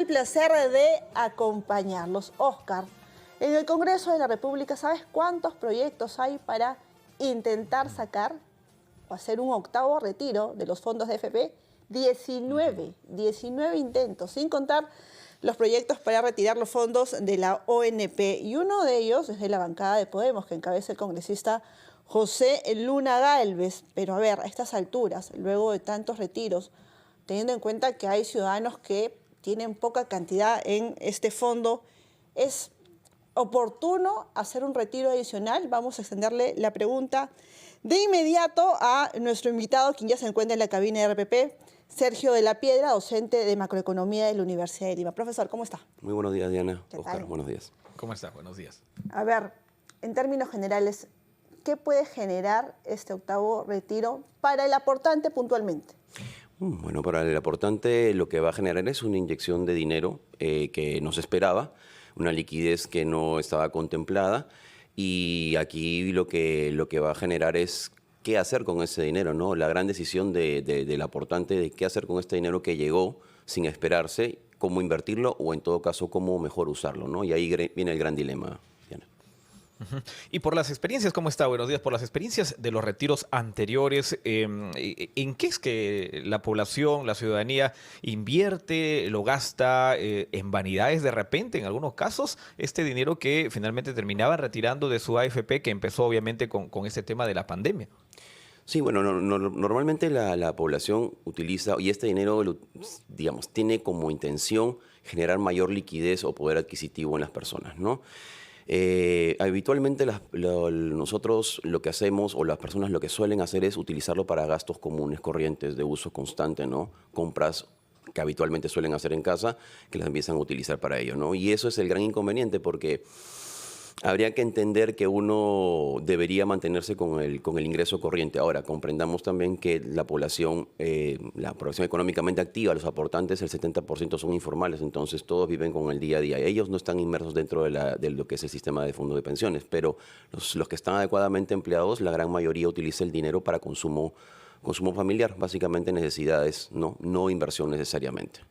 placer de acompañarlos. Oscar, en el Congreso de la República, ¿sabes cuántos proyectos hay para intentar sacar o hacer un octavo retiro de los fondos de AFP? 19 intentos, sin contar los proyectos para retirar los fondos de la ONP. Y uno de ellos es de la bancada de Podemos, que encabeza el congresista José Luna Gálvez. Pero a ver, a estas alturas, luego de tantos retiros, teniendo en cuenta que hay ciudadanos que tienen poca cantidad en este fondo, ¿es oportuno hacer un retiro adicional? Vamos a extenderle la pregunta de inmediato a nuestro invitado, quien ya se encuentra en la cabina de RPP, Sergio de la Piedra, docente de macroeconomía de la Universidad de Lima. Profesor, ¿cómo está? Muy buenos días, Diana. Oscar, buenos días. ¿Cómo está? Buenos días. A ver, en términos generales, ¿qué puede generar este octavo retiro para el aportante puntualmente? Bueno, para el aportante lo que va a generar es una inyección de dinero que no se esperaba, una liquidez que no estaba contemplada, y aquí lo que va a generar es qué hacer con ese dinero, ¿no? La gran decisión del aportante de qué hacer con este dinero que llegó sin esperarse, cómo invertirlo o en todo caso cómo mejor usarlo, ¿no? Y ahí viene el gran dilema, Diana. Y por las experiencias, ¿cómo está? Buenos días. Por las experiencias de los retiros anteriores, ¿en qué es que la población, la ciudadanía invierte, lo gasta en vanidades de repente, en algunos casos, este dinero que finalmente terminaban retirando de su AFP, que empezó obviamente con este tema de la pandemia? Sí, bueno, normalmente la población utiliza, y este dinero, digamos, tiene como intención generar mayor liquidez o poder adquisitivo en las personas, ¿no? Habitualmente nosotros lo que hacemos, o las personas lo que suelen hacer, es utilizarlo para gastos comunes, corrientes, de uso constante, ¿no? Compras que habitualmente suelen hacer en casa, que las empiezan a utilizar para ello, ¿no? Y eso es el gran inconveniente, porque habría que entender que uno debería mantenerse con el ingreso corriente. Ahora, comprendamos también que la población económicamente activa, los aportantes, el 70% son informales, entonces todos viven con el día a día. Ellos no están inmersos dentro de lo que es el sistema de fondos de pensiones, pero los que están adecuadamente empleados, la gran mayoría utiliza el dinero para consumo familiar, básicamente necesidades, no inversión necesariamente.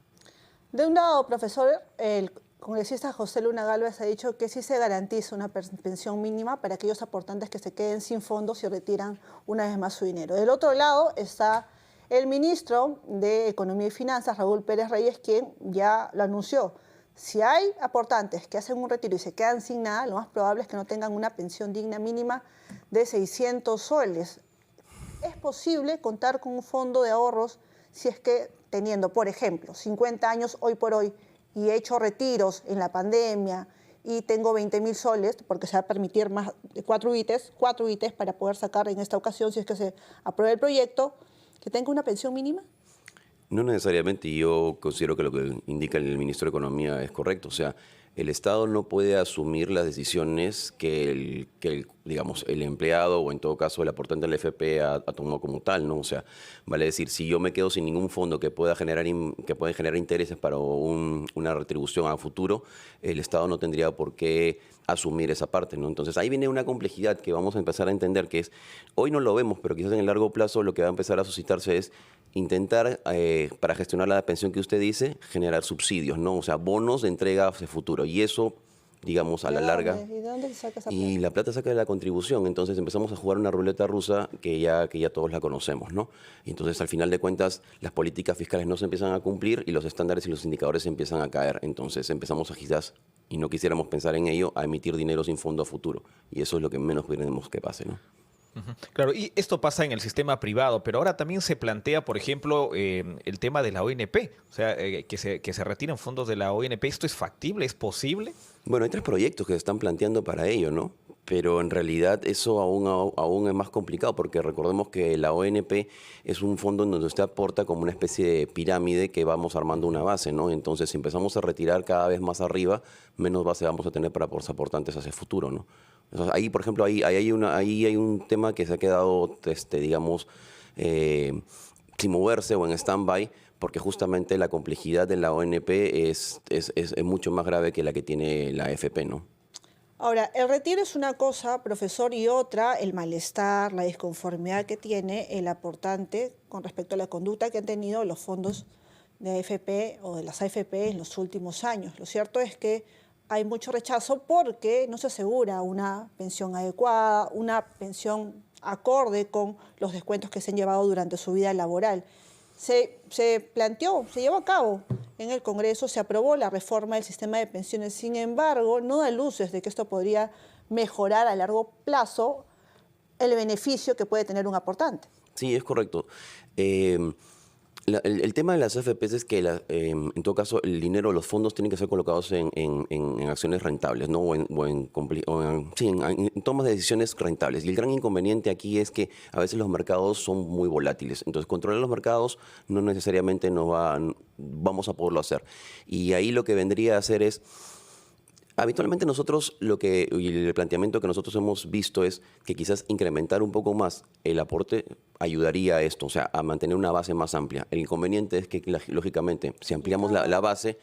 De un lado, profesor, el congresista José Luna Gálvez ha dicho que sí se garantiza una pensión mínima para aquellos aportantes que se queden sin fondos y retiran una vez más su dinero. Del otro lado está el ministro de Economía y Finanzas, Raúl Pérez Reyes, quien ya lo anunció. Si hay aportantes que hacen un retiro y se quedan sin nada, lo más probable es que no tengan una pensión digna mínima de 600 soles. ¿Es posible contar con un fondo de ahorros si es que teniendo, por ejemplo, 50 años hoy por hoy, y he hecho retiros en la pandemia y tengo 20.000 soles, porque se va a permitir más de 4 UITs para poder sacar en esta ocasión, si es que se aprueba el proyecto, que tenga una pensión mínima? No necesariamente, y yo considero que lo que indica el ministro de Economía es correcto. O sea, el Estado no puede asumir las decisiones que digamos, el empleado, o en todo caso el aportante del FP ha tomado como tal, ¿no? O sea, vale decir, si yo me quedo sin ningún fondo que pueda generar intereses para una retribución a futuro, el Estado no tendría por qué asumir esa parte, ¿no? Entonces ahí viene una complejidad que vamos a empezar a entender, que es, hoy no lo vemos, pero quizás en el largo plazo lo que va a empezar a suscitarse es intentar, para gestionar la pensión que usted dice, generar subsidios, ¿no? O sea, bonos de entrega hacia futuro. Y eso, digamos, a la larga. ¿Y de dónde se saca esa plata? Y la plata saca de la contribución. Entonces empezamos a jugar una ruleta rusa que ya todos la conocemos, ¿no? Y entonces, al final de cuentas, las políticas fiscales no se empiezan a cumplir y los estándares y los indicadores empiezan a caer. Entonces empezamos a quizás, y no quisiéramos pensar en ello, a emitir dinero sin fondo a futuro. Y eso es lo que menos queremos que pase, ¿no? Claro, y esto pasa en el sistema privado, pero ahora también se plantea, por ejemplo, el tema de la ONP, o sea, que se retiren fondos de la ONP. ¿Esto es factible? ¿Es posible? Bueno, hay 3 proyectos que se están planteando para ello, ¿no? Pero en realidad eso aún es más complicado, porque recordemos que la ONP es un fondo en donde usted aporta como una especie de pirámide que vamos armando una base, ¿no? Entonces, si empezamos a retirar cada vez más arriba, menos base vamos a tener para los aportantes hacia el futuro, ¿no? Entonces, ahí, por ejemplo, ahí hay un tema que se ha quedado, digamos, sin moverse o en stand-by, porque justamente la complejidad de la ONP es mucho más grave que la que tiene la AFP, ¿no? Ahora, el retiro es una cosa, profesor, y otra, el malestar, la disconformidad que tiene el aportante con respecto a la conducta que han tenido los fondos de AFP o de las AFP en los últimos años. Lo cierto es que hay mucho rechazo porque no se asegura una pensión adecuada, una pensión acorde con los descuentos que se han llevado durante su vida laboral. Se planteó, se llevó a cabo en el Congreso, se aprobó la reforma del sistema de pensiones. Sin embargo, no da luces de que esto podría mejorar a largo plazo el beneficio que puede tener un aportante. Sí, es correcto. El tema de las AFPs es que, en todo caso, el dinero, los fondos tienen que ser colocados en acciones rentables, ¿no? En tomas de decisiones rentables. Y el gran inconveniente aquí es que a veces los mercados son muy volátiles. Entonces, controlar los mercados no necesariamente vamos a poderlo hacer. Y ahí lo que vendría a hacer es... Habitualmente nosotros y el planteamiento que nosotros hemos visto es que quizás incrementar un poco más el aporte ayudaría a esto, o sea, a mantener una base más amplia. El inconveniente es que, lógicamente, si ampliamos la base,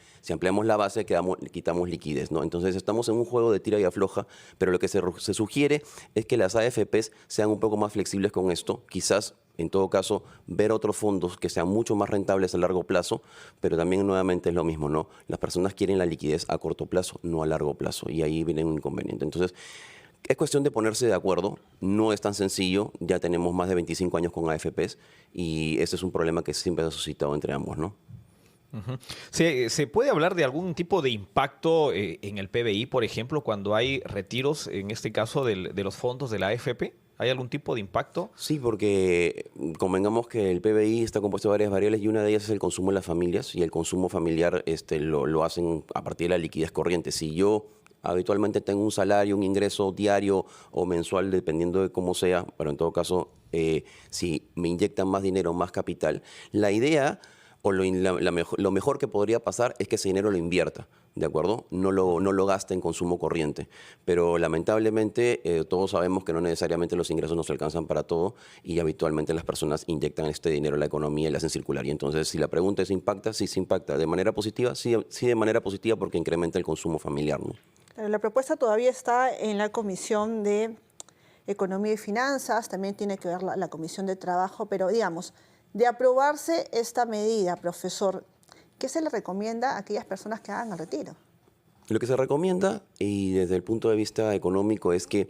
quitamos liquidez, ¿no? Entonces estamos en un juego de tira y afloja, pero lo que se sugiere es que las AFPs sean un poco más flexibles con esto, quizás en todo caso, ver otros fondos que sean mucho más rentables a largo plazo, pero también nuevamente es lo mismo, ¿no? Las personas quieren la liquidez a corto plazo, no a largo plazo, y ahí viene un inconveniente. Entonces, es cuestión de ponerse de acuerdo, no es tan sencillo, ya tenemos más de 25 años con AFPs, y ese es un problema que siempre ha suscitado entre ambos, ¿no? Uh-huh. ¿Se puede hablar de algún tipo de impacto en el PBI, por ejemplo, cuando hay retiros, en este caso de los fondos de la AFP? ¿Hay algún tipo de impacto? Sí, porque convengamos que el PBI está compuesto de varias variables y una de ellas es el consumo de las familias, y el consumo familiar lo hacen a partir de la liquidez corriente. Si yo habitualmente tengo un salario, un ingreso diario o mensual, dependiendo de cómo sea, pero en todo caso, si me inyectan más dinero, más capital, la idea o lo mejor que podría pasar es que ese dinero lo invierta, ¿de acuerdo? No lo gasta en consumo corriente. Pero lamentablemente todos sabemos que no necesariamente los ingresos nos alcanzan para todo y habitualmente las personas inyectan este dinero en la economía y la hacen circular. Y entonces, si la pregunta es ¿impacta? Sí, se impacta. ¿De manera positiva? Sí, de manera positiva porque incrementa el consumo familiar, ¿no? La propuesta todavía está en la Comisión de Economía y Finanzas, también tiene que ver la Comisión de Trabajo, pero digamos, de aprobarse esta medida, profesor, ¿qué se le recomienda a aquellas personas que hagan el retiro? Lo que se recomienda, y desde el punto de vista económico, es que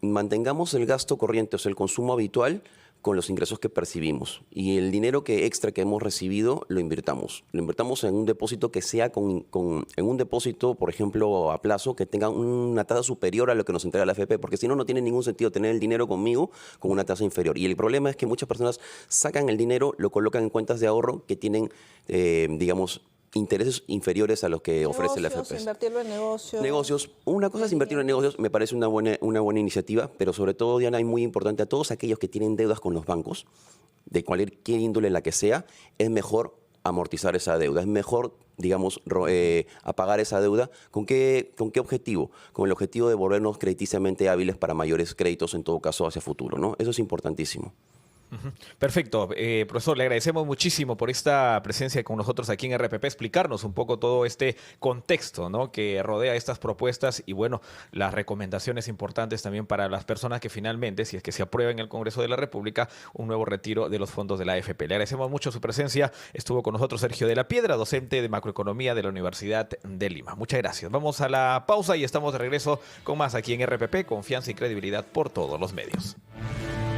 mantengamos el gasto corriente, o sea, el consumo habitual, con los ingresos que percibimos. Y el dinero extra que hemos recibido lo invirtamos. Lo invirtamos en un depósito que sea en un depósito, por ejemplo, a plazo, que tenga una tasa superior a lo que nos entrega la AFP, porque si no, no tiene ningún sentido tener el dinero conmigo con una tasa inferior. Y el problema es que muchas personas sacan el dinero, lo colocan en cuentas de ahorro que tienen, digamos, intereses inferiores a los que ofrece la AFP. Invertirlo en negocios. Negocios. Una cosa es invertirlo en negocios, me parece una buena iniciativa, pero sobre todo, Diana, es muy importante a todos aquellos que tienen deudas con los bancos, de cualquier índole la que sea, es mejor amortizar esa deuda, es mejor, digamos, apagar esa deuda. ¿Con qué objetivo? Con el objetivo de volvernos crediticiamente hábiles para mayores créditos, en todo caso, hacia futuro, ¿no? Eso es importantísimo. Perfecto. Profesor, le agradecemos muchísimo por esta presencia con nosotros aquí en RPP, explicarnos un poco todo este contexto, ¿no?, que rodea estas propuestas y, bueno, las recomendaciones importantes también para las personas que finalmente, si es que se aprueba en el Congreso de la República, un nuevo retiro de los fondos de la AFP. Le agradecemos mucho su presencia. Estuvo con nosotros Sergio de la Piedra, docente de macroeconomía de la Universidad de Lima. Muchas gracias. Vamos a la pausa y estamos de regreso con más aquí en RPP, confianza y credibilidad por todos los medios.